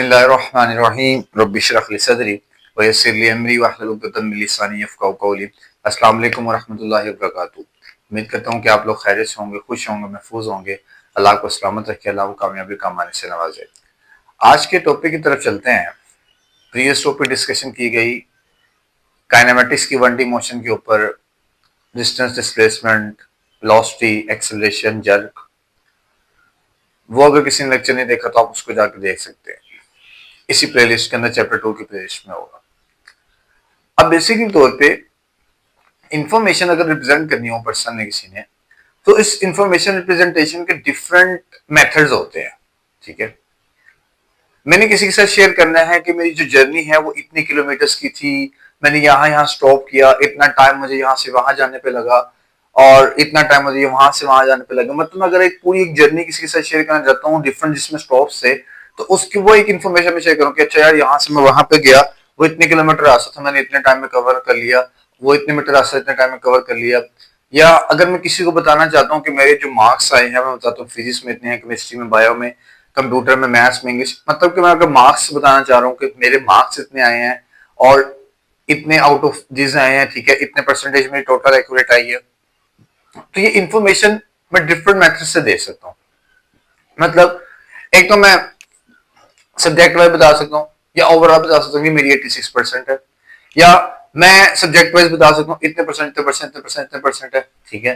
बिस्मिल्लाहिर्रहमानिर्रहीम रब्बि इश्रह ली सदरी व यस्सिर ली अमरी वहलुल उक़दतम मिन लिसानी यफ़क़हू क़ौली। अस्सलाम वालेकुम व रहमतुल्लाहि व बरकातुहू। उम्मीद करता हूँ कि आप लोग खैरियत से होंगे, खुश होंगे, महफूज होंगे। अल्लाह को सलामत रखे, अल्लाह को कामयाबी कमाने से नवाजे। आज के टॉपिक की तरफ चलते हैं। प्रीवियस टॉपिक डिस्कशन की गई काइनेमेटिक्स की 1D मोशन के ऊपर, distance displacement, velocity, acceleration, jerk. वो अगर किसी ने लेक्चर नहीं देखा तो आप उसको जाकर देख सकते हैं, इसी प्लेलिस्ट के अंदर चैप्टर 2 की प्लेलिस्ट में होगा। अब बेसिकली तौर पे इंफॉर्मेशन अगर रिप्रेजेंट करनी हो पर्सन ने किसी ने, तो इस इंफॉर्मेशन रिप्रेजेंटेशन के डिफरेंट मेथड्स होते हैं। ठीक है, मैंने किसी के साथ शेयर करना है कि मेरी जो जर्नी है वो इतने किलोमीटर्स की थी, मैंने यहाँ स्टॉप किया, इतना टाइम मुझे यहाँ से वहां जाने पे लगा और इतना टाइम मुझे वहां से वहां जाने पे लगा। मतलब अगर एक पूरी एक जर्नी किसी के साथ शेयर करना चाहता हूँ डिफरेंट जिसमें स्टॉप से, तो उसकी वो एक इन्फॉर्मेशन में शेयर करूँ कि अच्छा यार यहाँ से मैं वहां पे गया, वो इतने किलोमीटर रास्ता था, मैंने इतने टाइम में कवर कर लिया, वो इतने मीटर रास्ता इतने टाइम में कवर कर लिया। या अगर मैं किसी को बताना चाहता हूँ कि मेरे जो मार्क्स आए हैं, मैं बताता हूँ फिजिक्स में इतने हैं, केमिस्ट्री में, बायो में, कंप्यूटर में, मैथ्स में, इंग्लिश, मतलब कि मैं अगर मार्क्स बताना चाह रहा हूँ कि मेरे मार्क्स इतने आए हैं और इतने आउट ऑफ दिस आए हैं, ठीक है, इतने परसेंटेज मेरी टोटल एक्यूरेट आई है, तो ये इंफॉर्मेशन मैं डिफरेंट मेथड से दे सकता हूँ। मतलब एक तो मैं सब्जेक्ट वाइज बता सकता हूँ, या ओवरऑल बता सकता हूँ कि मेरी 86% है, या मैं सब्जेक्ट वाइज बता सकता हूँ इतने परसेंट, इतने परसेंट, इतने परसेंट, इतने परसेंट है, ठीक है।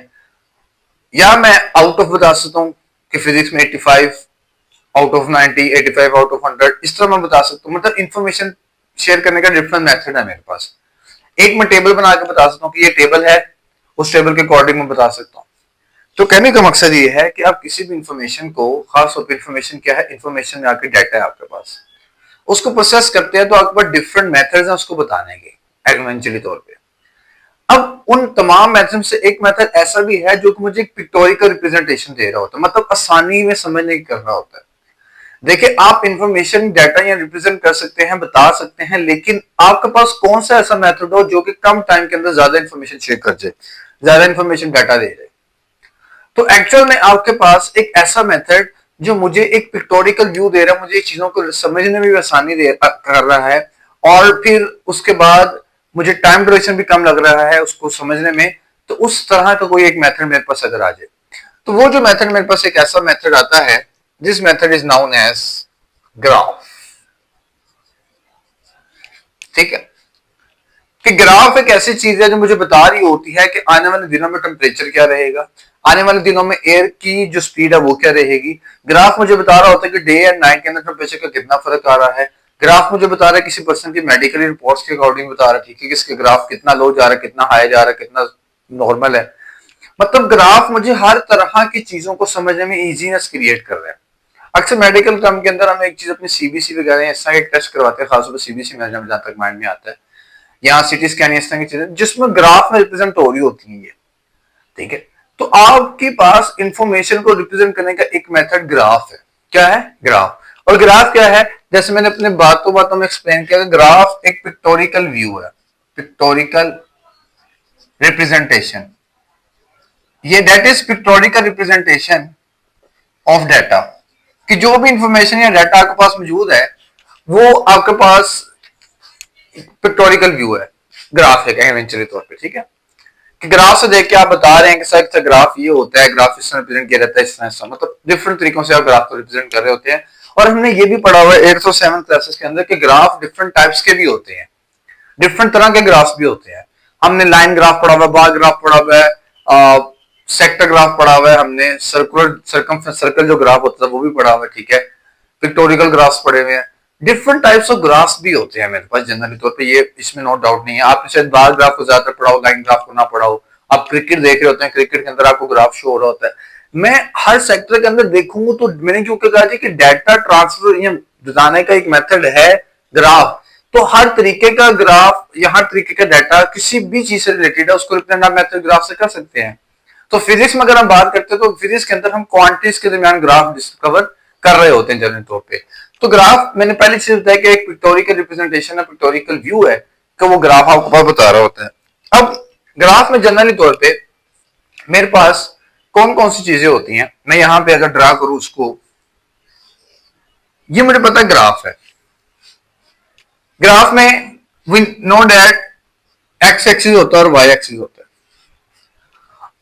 या मैं आउट ऑफ बता सकता हूँ कि फिजिक्स में 85 आउट ऑफ 90, 85 आउट ऑफ 100, इस तरह मैं बता सकता हूँ। मतलब इंफॉर्मेशन शेयर करने का डिफरेंट मेथड है मेरे पास। एक मैं टेबल बना के बता सकता हूँ कि ये टेबल है, उस टेबल के अकॉर्डिंग मैं बता सकता हूँ। तो कहने का मकसद ये है कि आप किसी भी इंफॉर्मेशन को, खास तौर पर इंफॉर्मेशन क्या है, इंफॉर्मेशन में आपके डाटा है आपके पास, उसको प्रोसेस करते हैं तो आपके पास डिफरेंट मेथड्स हैं उसको बताने के एग्रीमेंटली तौर पे। अब उन तमाम मेथड से एक मेथड ऐसा भी है जो कि मुझे एक पिक्टोरिकल रिप्रेजेंटेशन दे रहा होता है, मतलब आसानी में समझने की कर रहा होता है। देखिए, आप इंफॉर्मेशन डाटा या रिप्रेजेंट कर सकते हैं, बता सकते हैं, लेकिन आपके पास कौन सा ऐसा मेथड हो जो कि कम टाइम के अंदर ज्यादा इंफॉर्मेशन शेयर कर जाए, ज्यादा इंफॉर्मेशन डाटा दे जाए। तो एक्चुअल में आपके पास एक ऐसा मेथड जो मुझे एक पिक्टोरिकल व्यू दे रहा है, मुझे चीजों को समझने में भी आसानी कर रहा है, और फिर उसके बाद मुझे टाइम ड्यूरेशन भी कम लग रहा है उसको समझने में। तो उस तरह का कोई एक मेथड मेरे पास अगर आ जाए, तो वो जो मेथड मेरे पास एक ऐसा मेथड आता है, this method is known as graph. ठीक है, कि ग्राफ एक ऐसी चीज है जो मुझे बता रही होती है कि आने वाले दिनों में टेम्परेचर क्या रहेगा, आने वाले दिनों में एयर की जो स्पीड है वो क्या रहेगी। ग्राफ मुझे बता रहा होता है कि डे एंड नाइट के अंदर टेम्परेचर का कितना फर्क आ रहा है। ग्राफ मुझे बता रहा है किसी पर्सन की मेडिकल रिपोर्ट्स के अकॉर्डिंग बता रहा है, ठीक है, किसके ग्राफ कितना लो जा रहा है, कितना हाई जा रहा है, कितना नॉर्मल है। मतलब ग्राफ मुझे हर तरह की चीजों को समझने में इजीनेस क्रिएट कर रहा है। अक्सर मेडिकल काम के अंदर हम एक चीज अपनी सीबीसी वगैरह इस तरह एक टेस्ट करवाते हैं, खासतौर पर सीबीसी में जहां तक माइंड में आता है, यहाँ सिटी स्कैन इस तरह की चीजें जिसमें ग्राफ में रिप्रेजेंट हो रही होती है ये, ठीक है। तो आपके पास इंफॉर्मेशन को रिप्रेजेंट करने का एक मेथड ग्राफ है। क्या है? ग्राफ। और ग्राफ क्या है? जैसे मैंने अपने बातों में एक्सप्लेन किया, ग्राफ एक पिक्टोरिकल व्यू है, पिक्टोरिकल रिप्रेजेंटेशन। ये that is pictorial representation of data, कि जो भी इंफॉर्मेशन या डाटा आपके पास मौजूद है वो आपके पास पिक्टोरिकल व्यू है, ग्राफ है इवेंचुअली तौर पे। ठीक है, कि ग्राफ से देख के आप बता रहे हैं कि सर ग्राफ ये होता है, ग्राफ इस तरह रिप्रेजेंट किया जाता है, इस तरह, मतलब डिफरेंट तरीकों से आप ग्राफ को रिप्रेजेंट कर रहे होते हैं। और हमने ये भी पढ़ा हुआ है 807 क्लासेस के अंदर कि ग्राफ डिफरेंट टाइप्स के भी होते हैं, डिफरेंट तरह के ग्राफ्स भी होते हैं। हमने लाइन ग्राफ पढ़ा हुआ है, बार ग्राफ पढ़ा हुआ है, सेक्टर ग्राफ पढ़ा हुआ है, हमने सर्कल जो ग्राफ होता है वो भी पढ़ा हुआ है, ठीक है, पिक्टोरिकल ग्राफ्स पढ़े हुए हैं। डिफरेंट टाइप्स ऑफ ग्राफ्स भी होते हैं मेरे पास जनरली तौर पे, ये इसमें नो डाउट नहीं है। आपने शायद बार ग्राफ को ज्यादातर पढ़ा हो, लाइन ग्राफ को ना पढ़ा हो। आप क्रिकेट देख रहे होते हैं, क्रिकेट के अंदर आपको ग्राफ शो हो रहा होता है। मैं हर सेक्टर के अंदर देखूंगा तो मैंने क्यों कहा कि डाटा ट्रांसफर या बताने का एक मेथड है ग्राफ, तो हर तरीके का ग्राफ या हर तरीके का डाटा किसी भी चीज से रिलेटेड है उसको रिप्रेजेंट मेथड ग्राफ से कर सकते हैं। तो फिजिक्स में अगर हम बात करते हैं तो फिजिक्स के अंदर हम क्वांटिटीज के दरमियान ग्राफ डिस्कवर कर रहे होते हैं जनरल तौर पे। तो ग्राफ मैंने पहले चीज बताया कि एक पिक्टोरिकल रिप्रेजेंटेशन है, पिक्टोरिकल व्यू है, कि वो ग्राफ आपको बता रहा होता है। अब ग्राफ में जनरली तौर पे मेरे पास कौन कौन सी चीजें होती हैं, मैं यहां पे अगर ड्रा करूं उसको, ये मुझे पता है ग्राफ है, ग्राफ में we know that X axis होता है और वाई एक्सिस होता है,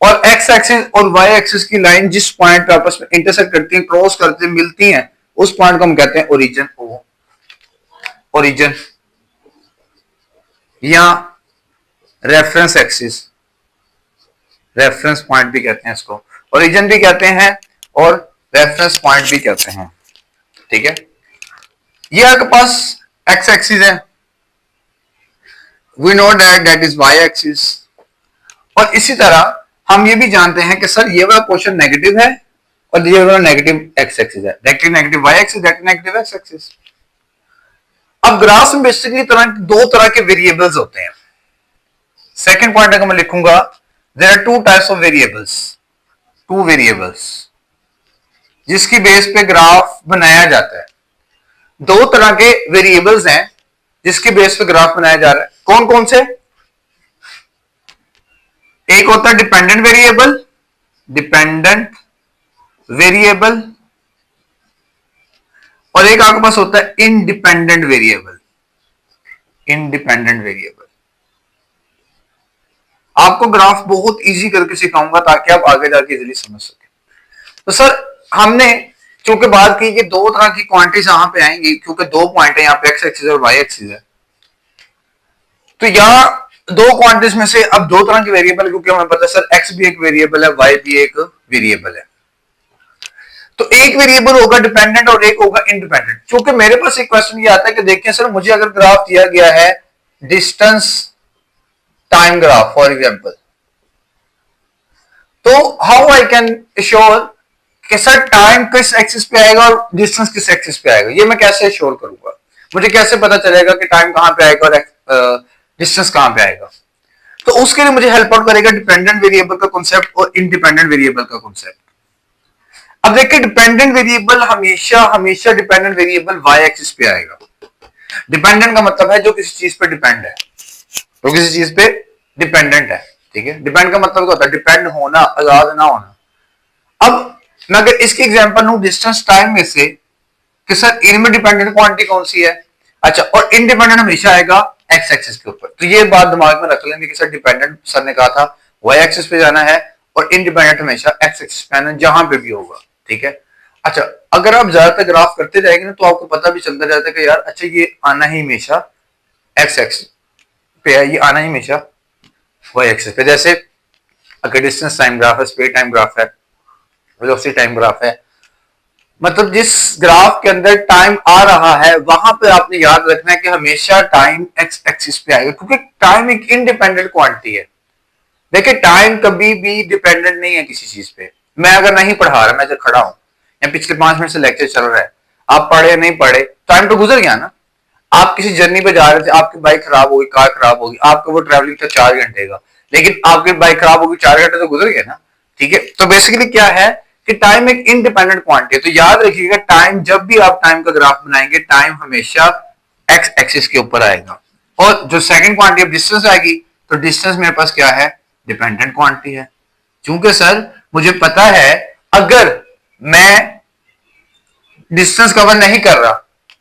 और एक्स एक्सिस और वाई एक्सिस की लाइन जिस पॉइंट पे आपस में इंटरसेक्ट करती है, क्रॉस करती है, मिलती हैं, उस पॉइंट को हम कहते हैं ओरिजिन, ओरिजिन या रेफरेंस एक्सिस, रेफरेंस पॉइंट भी कहते हैं इसको, ओरिजिन भी कहते हैं और रेफरेंस पॉइंट भी कहते हैं। ठीक है, ये आपके पास एक्स एक्सिस है, we know that is Y axis, और इसी तरह हम ये भी जानते हैं कि सर ये वाला पोर्शन नेगेटिव है और ये वाला नेगेटिव एक्स एक्सिस है, directly negative Y axis, directly negative X axis. अब ग्राफ में बेसिकली दो तरह के वेरिएबल्स होते हैं। सेकंड पॉइंट अगर मैं लिखूंगा, there are two types of variables, two variables जिसकी बेस पे ग्राफ बनाया जाता है। दो तरह के वेरिएबल्स हैं जिसके बेस पे ग्राफ बनाया जा रहा है। कौन कौन से? एक होता है डिपेंडेंट वेरिएबल, डिपेंडेंट वेरिएबल, और एक आपके पास होता है इंडिपेंडेंट वेरिएबल, इंडिपेंडेंट वेरिएबल। आपको ग्राफ बहुत इजी करके सिखाऊंगा ताकि आप आगे जाके इजीली समझ सके। तो सर हमने चूंकि बात की कि दो तरह की क्वांटिटीज यहां पे आएंगी, क्योंकि दो पॉइंट है यहाँ पे, एक्स एक्सिस और वाई एक्सिस है, तो यहाँ दो क्वांटिटीज में से अब दो तरह के वेरिएबल, क्योंकि हमें पता है सर एक्स भी एक वेरिएबल है, वाई भी एक वेरिएबल है, तो एक वेरिएबल होगा डिपेंडेंट और एक होगा इंडिपेंडेंट। क्योंकि मेरे पास एक क्वेश्चन ये आता है कि देखिए सर मुझे अगर ग्राफ दिया गया है distance time graph for example, तो हाउ आई कैन श्योर कि सर टाइम किस एक्सिस पे आएगा और डिस्टेंस किस एक्सिस पे आएगा, ये मैं कैसे श्योर करूंगा? मुझे कैसे पता चलेगा कि टाइम कहां पे आएगा और डिस्टेंस कहां पे आएगा? तो उसके लिए मुझे हेल्प आउट करेगा डिपेंडेंट वेरिएबल का कॉन्सेप्ट और इंडिपेंडेंट वेरिएबल का कॉन्सेप्ट। अब देखिए डिपेंडेंट वेरिएबल हमेशा हमेशा डिपेंडेंट वेरिएबल वाई एक्सिस पे आएगा। डिपेंडेंट का मतलब है जो किसी चीज पे डिपेंड है, तो किसी चीज पे डिपेंडेंट है। ठीक है, डिपेंड का मतलब क्या होता है? डिपेंड होना, आजाद ना होना। अब मैं अगर इसकी एग्जांपल लूं डिस्टेंस टाइम में से कि सर इनमें डिपेंडेंट क्वांटिटी कौन सी है, अच्छा, और इंडिपेंडेंट हमेशा आएगा एक्स एक्सिस के ऊपर, तो ये बात दिमाग में रख लेंगे कि सर डिपेंडेंट सर ने कहा था वाई एक्सिस पे जाना है और इंडिपेंडेंट हमेशा एक्स एक्सिस पे आना, जहां पे भी होगा। ठीक है, अच्छा, अगर आप ज्यादातर ग्राफ करते जाएंगे ना तो आपको पता भी चलता जाता है कि यार अच्छा ये आना ही हमेशा एक्स एक्सिस पे है, ये आना ही हमेशा वाई एक्सिस पे। जैसे अगर डिस्टेंस टाइम ग्राफ है, स्पीड टाइम ग्राफ है, वेलोसिटी टाइम ग्राफ है, मतलब जिस ग्राफ के अंदर टाइम आ रहा है वहां पे आपने याद रखना है कि हमेशा टाइम एक्स एक्सिस पे आएगा, क्योंकि टाइम एक इंडिपेंडेंट क्वांटिटी है। देखिए टाइम कभी भी डिपेंडेंट नहीं है किसी चीज पे। मैं अगर नहीं पढ़ा रहा, मैं जब खड़ा हूं या पिछले 5 मिनट से लेक्चर चल रहा है, आप पढ़े या नहीं पढ़े, टाइम तो गुजर गया ना। आप किसी जर्नी पे जा रहे थे, आपकी बाइक खराब होगी, कार खराब होगी, आपका वो ट्रैवलिंग था 4 घंटे का, लेकिन आपकी बाइक खराब होगी, 4 घंटे तो गुजर गए ना। ठीक है, तो बेसिकली क्या है कि टाइम एक इंडिपेंडेंट क्वांटिटी है। तो याद रखिएगा टाइम, जब भी आप टाइम का ग्राफ बनाएंगे, टाइम हमेशा एक्स एक्सिस के ऊपर आएगा, और जो सेकंड क्वांटिटी डिस्टेंस आएगी, तो डिस्टेंस मेरे पास क्या है? डिपेंडेंट क्वांटिटी है। क्योंकि सर मुझे पता है अगर मैं डिस्टेंस कवर नहीं कर रहा,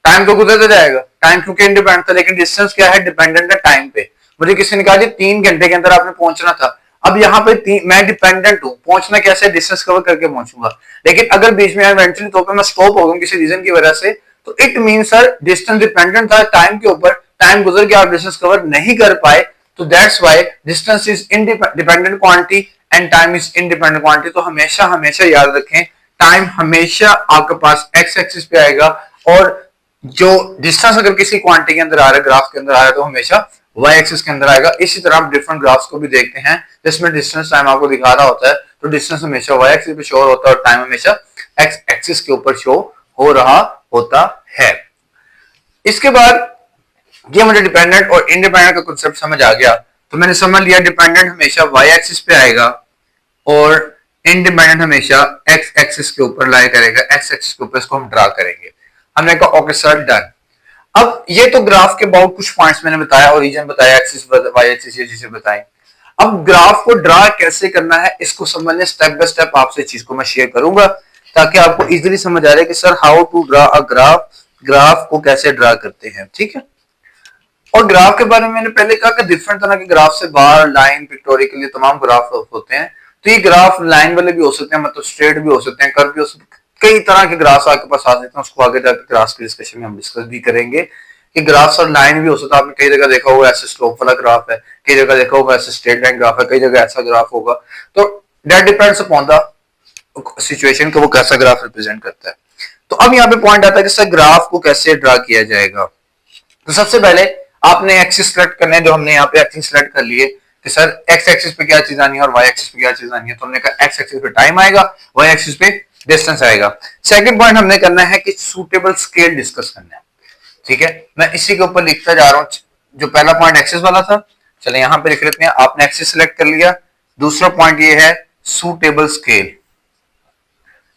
टाइम तो गुजरता जाएगा, टाइम क्योंकि इंडिपेंडेंट था, लेकिन डिस्टेंस क्या है? डिपेंडेंट है टाइम पे। मुझे किसी ने कहा जी 3 घंटे के अंदर आपने पहुंचना था, अब यहाँ पे मैं डिपेंडेंट हूँ, पहुंचना कैसे? डिस्टेंस कवर करके पहुंचूंगा, लेकिन अगर बीच में इवेंचुअली तौर पर मैं स्टॉप हो गया किसी रीजन की वजह से, तो it mean sir distance dependent था टाइम के ऊपर, टाइम गुजर गया, आप डिस्टेंस कवर नहीं कर पाए, तो that's why distance is dependent quantity and time is independent quantity. तो हमेशा हमेशा याद रखें टाइम हमेशा आपके पास एक्स एक्सिस पे आएगा, और जो डिस्टेंस अगर किसी क्वांटिटी के अंदर आ रहा है, ग्राफ के अंदर आ रहा है, तो हमेशा वाई एक्सिस के अंदर आएगा। इसी तरह आप डिफरेंट ग्राफ्स को भी देखते हैं जिसमें डिस्टेंस टाइम आपको दिखा रहा होता है, तो डिस्टेंस हमेशा वाई एक्सिस पे शो होता है और टाइम हमेशा एक्स एक्सिस के ऊपर शो हो रहा होता है। इसके बाद ये मुझे डिपेंडेंट और इंडिपेंडेंट का कॉन्सेप्ट समझ आ गया, तो मैंने समझ लिया डिपेंडेंट हमेशा वाई एक्सिस पे आएगा और इंडिपेंडेंट हमेशा एक्स एक्सिस के ऊपर लाई करेगा, एक्स एक्सिस के ऊपर इसको हम ड्रा करेंगे। हमने कहा ओके सर डन। अब ये तो ग्राफ के अबाउट कुछ पॉइंट्स मैंने बताया, ओरिजिन बताया, एक्सिस वाई एक्सिस ये चीजें बताई। अब ग्राफ को ड्रा कैसे करना है इसको समझने स्टेप बाय स्टेप आपसे चीज को मैं शेयर करूंगा, ताकि आपको इजीली समझ आ रहा है कि sir how to draw a graph, graph को कैसे ड्रा करते हैं। ठीक है, और ग्राफ के बारे में मैंने पहले कहा कि डिफरेंट तरह के ग्राफ से बार, लाइन, पिक्टोरियल, ये तमाम ग्राफ होते हैं। तो ये ग्राफ लाइन वाले भी हो सकते हैं, मतलब स्ट्रेट भी हो सकते हैं, कर्व भी हो सकते हैं, कई तरह के ग्राफ्स आपके पास आ सकते हैं। उसको आगे जाकर ग्राफ्स की डिस्कशन में हम डिस्कस भी करेंगे कि ग्राफ्स और लाइन भी हो सकता है। आपने कई जगह देखा होगा ऐसे स्लोप वाला ग्राफ है, कई जगह देखा होगा ऐसे स्ट्रेट लाइन ग्राफ है, कई जगह ऐसा ग्राफ होगा। तो that depends upon the situation को वो कैसा ग्राफ रिप्रेजेंट करता है। तो अब यहाँ पे पॉइंट आता है कि सर ग्राफ को कैसे ड्रा किया जाएगा। तो सबसे पहले आपने एक्सिस सेलेक्ट करने हैं, जो हमने यहाँ पे एक्सिस सेलेक्ट कर लिए कि सर एक्स एक्सिस पे क्या चीज आनी है और वाई एक्सिस पे क्या चीज आनी है। तो हमने कहा एक्स एक्सिस पे टाइम आएगा, वाई एक्सिस पे डिस्टेंस आएगा। सेकंड पॉइंट हमने करना है कि सूटेबल स्केल डिस्कस करना है। ठीक है, मैं इसी के ऊपर लिखता जा रहा हूँ। जो पहला पॉइंट एक्सिस वाला था, चले यहाँ पे लिख लेते हैं। आपने एक्सिस सेलेक्ट कर लिया। दूसरा पॉइंट ये है सूटेबल स्केल।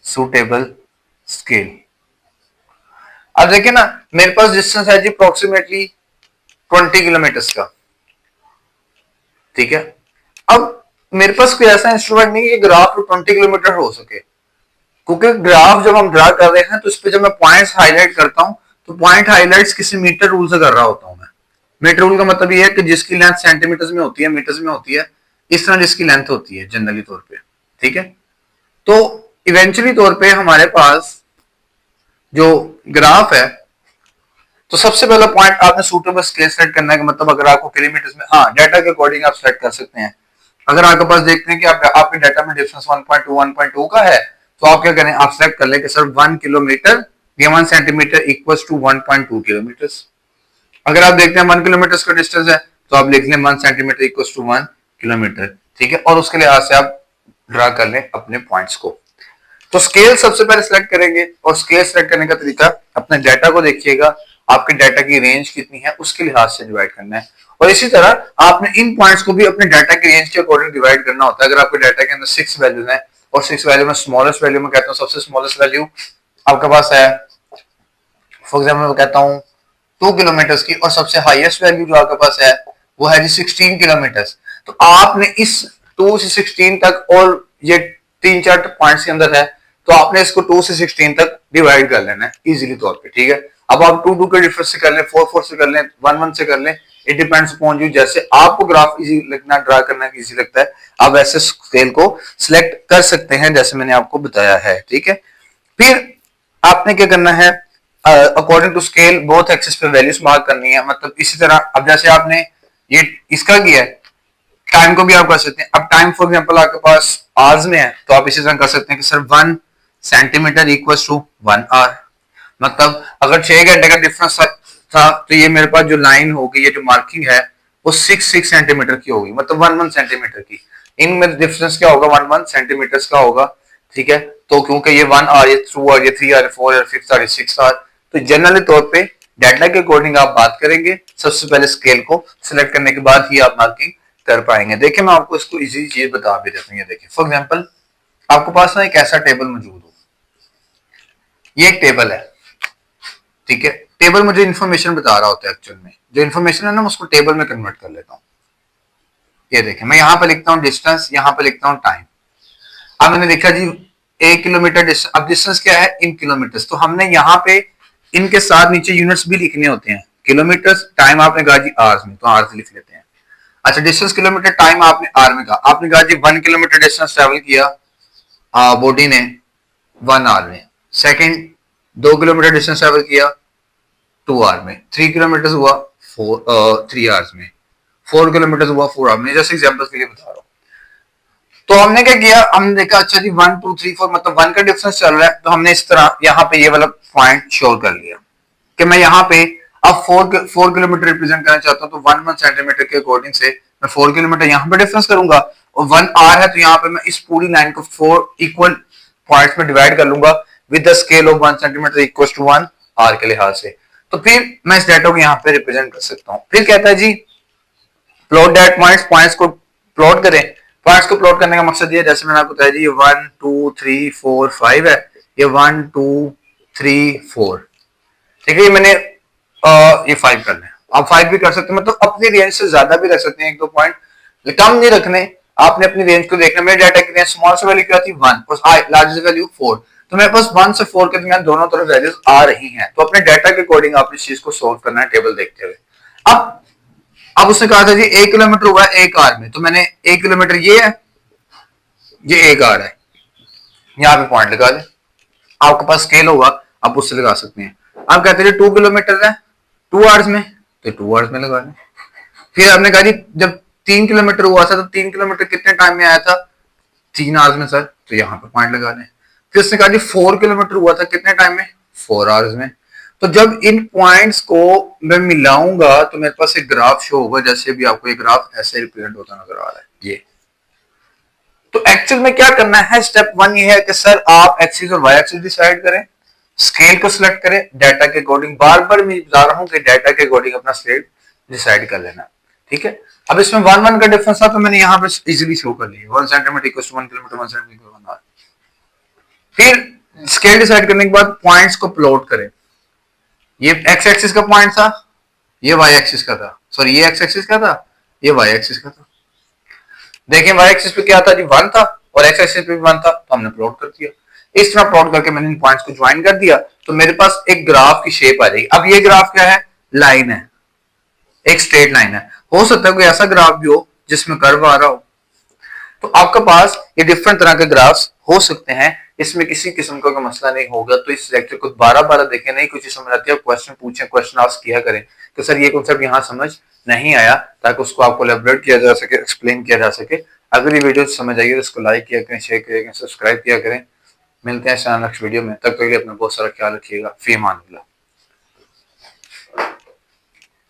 सूटेबल स्केल, अब देखिए ना, मेरे पास डिस्टेंस है जी अप्रोक्सीमेटली 20 किलोमीटर का। ठीक है, अब मेरे पास कोई ऐसा इंस्ट्रूमेंट नहीं है कि ग्राफ 20 किलोमीटर हो सके, क्योंकि ग्राफ जब हम ड्रा कर रहे हैं तो इस पे जब मैं पॉइंट्स हाईलाइट करता हूं तो पॉइंट हाईलाइट्स किसी मीटर रूल से कर रहा होता हूं मैं। मीटर रूल का मतलब ये है कि जिसकी लेंथ सेंटीमीटर्स में होती है, मीटर्स में होती है, इस तरह जिसकी लेंथ होती है जनरली तौर पे। ठीक है, तो इवेंचुअली तौर पे हमारे पास जो ग्राफ है, तो सबसे पहला पॉइंट आपने सूटेबल स्केल सेलेक्ट करना है। मतलब अगर आपको किलोमीटर में, हाँ, डाटा के अकॉर्डिंग आप सेलेक्ट कर सकते हैं। अगर आपके पास देखते हैं कि आपके डाटा में डिफरेंस 1.2 का है, तो आप क्या करें, आप सेलेक्ट कर लें कि सर 1 किलोमीटर या 1 सेंटीमीटर इक्वल्स टू 1.2 किलोमीटर। अगर आप देखते हैं 1 किलोमीटर का डिस्टेंस है, तो आप लिख लें 1 सेंटीमीटर इक्वल्स टू 1 किलोमीटर। ठीक है, और उसके लिहाज से आप ड्रा कर लें अपने पॉइंट्स को। तो स्केल सबसे पहले सिलेक्ट करेंगे, और स्केल सिलेक्ट करने का तरीका, अपने डाटा को देखिएगा, आपके डाटा की रेंज कितनी है उसके लिहाज से डिवाइड करना है। और इसी तरह आपने इन पॉइंट्स को भी अपने डाटा की रेंज के अकॉर्डिंग डिवाइड करना होता है। अगर आपके डाटा के अंदर 6 वैल्यूज हैं, और 6 वैल्यू में स्मॉलेस्ट वैल्यू में कहता हूँ, सबसे स्मॉलेस्ट वैल्यू आपके पास है, फॉर एग्जाम्पल मैं कहता हूँ 2 किलोमीटर की, और सबसे हाईएस्ट वैल्यू जो आपके पास है वो है जी 16 किलोमीटर। तो आपने इस 2 से 16 तक, और ये 3-4 पॉइंट्स के अंदर है, तो आपने इसको 2 से 16 तक डिवाइड कर लेना है इजीली तौर पे। ठीक है, अब आप 2 के डिफरेंस से कर लें, 4 से कर लें, 1 से कर लें, इट डिपेंड्स अपॉन यू। जैसे आपको ग्राफ इजी लगना, ड्रा करना इजी लगता है, आप ऐसे स्केल को सिलेक्ट कर सकते हैं जैसे मैंने आपको बताया है। ठीक है, फिर आपने क्या करना है, according to scale both axis पे वैल्यूज मार्क करनी है। मतलब इसी तरह अब जैसे आपने ये इसका किया है, टाइम को भी आप कर सकते हैं। अब टाइम फॉर एग्जांपल आपके पास आवर्स में है, तो आप इसी तरह कर सकते हैं कि sir 1 centimetre equals to 1 hour. मतलब अगर 6 घंटे का डिफरेंस था, तो ये मेरे पास जो लाइन होगी, ये जो मार्किंग है, वो 6 सेंटीमीटर की होगी, मतलब 1 सेंटीमीटर की। इनमें डिफरेंस क्या होगा, 1 सेंटीमीटर का होगा। ठीक है, तो क्योंकि ये 1 आवर, ये 2 आवर, ये 3 आवर, 4 आवर, 5 आवर, 6 आवर, तो जनरली तौर पे डाटा के अकॉर्डिंग आप बात करेंगे। सबसे पहले स्केल को सिलेक्ट करने के बाद ही आप मार्किंग कर पाएंगे। देखिए, मैं आपको इसको इजी चीज बता भी देता हूँ। ये देखिए, फॉर एग्जांपल आपके पास ना एक ऐसा टेबल मौजूद हो, ये एक टेबल है। ठीक है, टेबल मुझे इन्फॉर्मेशन बता रहा होता है। एक्चुअल में जो इन्फॉर्मेशन है ना, मैं उसको टेबल में कन्वर्ट कर लेता हूँ। ये देखिए, मैं यहाँ पे लिखता हूँ डिस्टेंस, यहाँ पे लिखता हूँ टाइम। अब मैंने लिखा जी 1 किलोमीटर डिस्टेंस। अब डिस्टेंस क्या है, इन किलोमीटर। तो हमने यहाँ पे इनके साथ नीचे यूनिट्स भी लिखने होते हैं, किलोमीटर। टाइम आपने कहा जी आवर्स में, तो आवर्स लिख लेते हैं। अच्छा, डिस्टेंस किलोमीटर, टाइम आपने आर में कहा। आपने कहा जी 1 किलोमीटर डिस्टेंस ट्रेवल किया बॉडी ने 1 आवर में। सेकंड, 2 किलोमीटर डिस्टेंस ट्रेवल किया 2 आवर में। 3 किलोमीटर हुआ 3 आवर्स में। 4 किलोमीटर हुआ 4 आवर में। जैसे एग्जांपल के लिए बता रहा हूँ। तो हमने क्या किया, हमने देखा अच्छा जी 1 2 3 4, मतलब 1 का डिफरेंस चल रहा है, तो हमने इस तरह यहाँ पे ये वाला पॉइंट शो कर लिया कि मैं यहाँ पे अब 4 किलोमीटर रिप्रेजेंट करना चाहता हूँ। तो 1 सेंटीमीटर के अकॉर्डिंग से मैं 4 किलोमीटर यहाँ पे डिफरेंस करूंगा, और 1 आवर है, तो यहाँ पे मैं इस पूरी लाइन को 4 इक्वल पॉइंट्स में डिवाइड कर लूंगा with the scale of 1 centimetre equal to 1 hour के लिहाज से। तो फिर मैं इस डाटा को यहाँ पे रिप्रेजेंट कर सकता हूँ। फिर कहता है जी प्लॉट दैट पॉइंट्स, पॉइंट्स को प्लॉट करें। पॉइंट्स को प्लॉट करने का मकसद ये, जैसे मैंने आपको बताया जी, ये 1 2 3 4 5 है, ये 1 2 3 4। ठीक है, ये मैंने ये 5 कर लें। आप 5 भी कर सकते हैं, मतलब अपनी रेंज से ज्यादा भी रख सकते हैं, 1-2 पॉइंट, कम नहीं रखने। आपने अपनी रेंज को देखना। मेरे डाटा की रेंज स्मॉल से वैल्यू क्या थी 1, और लार्जेस्ट वैल्यू 4। तो मेरे पास 1 से 4 के दरमियान दोनों तरफ वैल्यूज आ रही हैं। तो अपने डाटा के अकॉर्डिंग आप इस चीज को सोल्व करना है टेबल देखते हुए। अब अब उसने कहा था जी 1 किलोमीटर हुआ है 1 आवर में, तो मैंने 1 किलोमीटर ये है, ये 1 आवर है, यहाँ पे पॉइंट लगा दें। आपके पास स्केल होगा, आप उससे लगा सकते हैं। आप कहते हैं 2 किलोमीटर है 2 आवर्स में, तो 2 आवर्स में लगा दें। फिर आपने कहा जी जब 3 किलोमीटर हुआ था, तो 3 किलोमीटर कितने टाइम में आया था, 3 आवर्स में सर, तो यहाँ पे पॉइंट लगा दें। फिर उसने कहा जी 4 किलोमीटर हुआ था कितने टाइम में, 4 आवर्स में। तो जब इन पॉइंट्स को मैं मिलाऊंगा तो मेरे पास एक ग्राफ शो होगा, जैसे भी आपको एक ग्राफ ऐसे रिप्रेजेंट होता नजर आ रहा है ये। तो एक्चुअल में क्या करना है, स्टेप 1 ये है कि सर आप एक्सिस और वाई एक्सिस डिसाइड करें, स्केल को सिलेक्ट करें, डाटा के अकॉर्डिंग, बार बार मैं बता रहा हूं कि डाटा के अकॉर्डिंग अपना स्केल डिसाइड कर लेना, ठीक है। अब इसमें 1 का डिफरेंस था, तो मैंने यहाँ पे इजीली शो कर लिया, 1 centimetre equal to 1 kilometre, 1 centimetre equal to 1 hour. फिर स्केल डिसाइड करने के बाद पॉइंट्स को प्लॉट करें। ये एक्स एक्सिस का पॉइंट था, ये वाई एक्सिस का था, सॉरी ये एक्स एक्सिस का था, ये वाई एक्सिस का था। देखें वाई एक्सिस पे क्या था जी 1 था, और एक्स एक्सिस पे भी 1 था, तो हमने प्लॉट कर दिया। इस तरह प्लॉट करके मैंने इन पॉइंट्स को ज्वाइन कर दिया, तो मेरे पास एक ग्राफ की शेप आ जाएगी। अब ये ग्राफ क्या है, लाइन है, एक स्ट्रेट लाइन है। हो सकता है कोई ऐसा ग्राफ भी हो जिसमें कर्व आ रहा हो, तो आपके पास ये डिफरेंट तरह के ग्राफ्स हो सकते हैं, इसमें किसी किस्म का कोई मसला नहीं होगा। तो इस लेक्चर को 12 देखें, नहीं कुछ समझ आती है क्वेश्चन पूछें, क्वेश्चन आस्क किया करें कि सर ये कॉन्सेप्ट यहाँ समझ नहीं आया, ताकि उसको आपको एलैबोरेट किया जा सके, एक्सप्लेन किया जा सके। अगर ये वीडियो समझ आइए तो इसको लाइक किया करें, शेयर किया करें, सब्सक्राइब किया करें। मिलते हैं नेक्स्ट वीडियो में, तब तक के लिए अपना बहुत सारा ख्याल रखिएगा। फी अमान अल्लाह।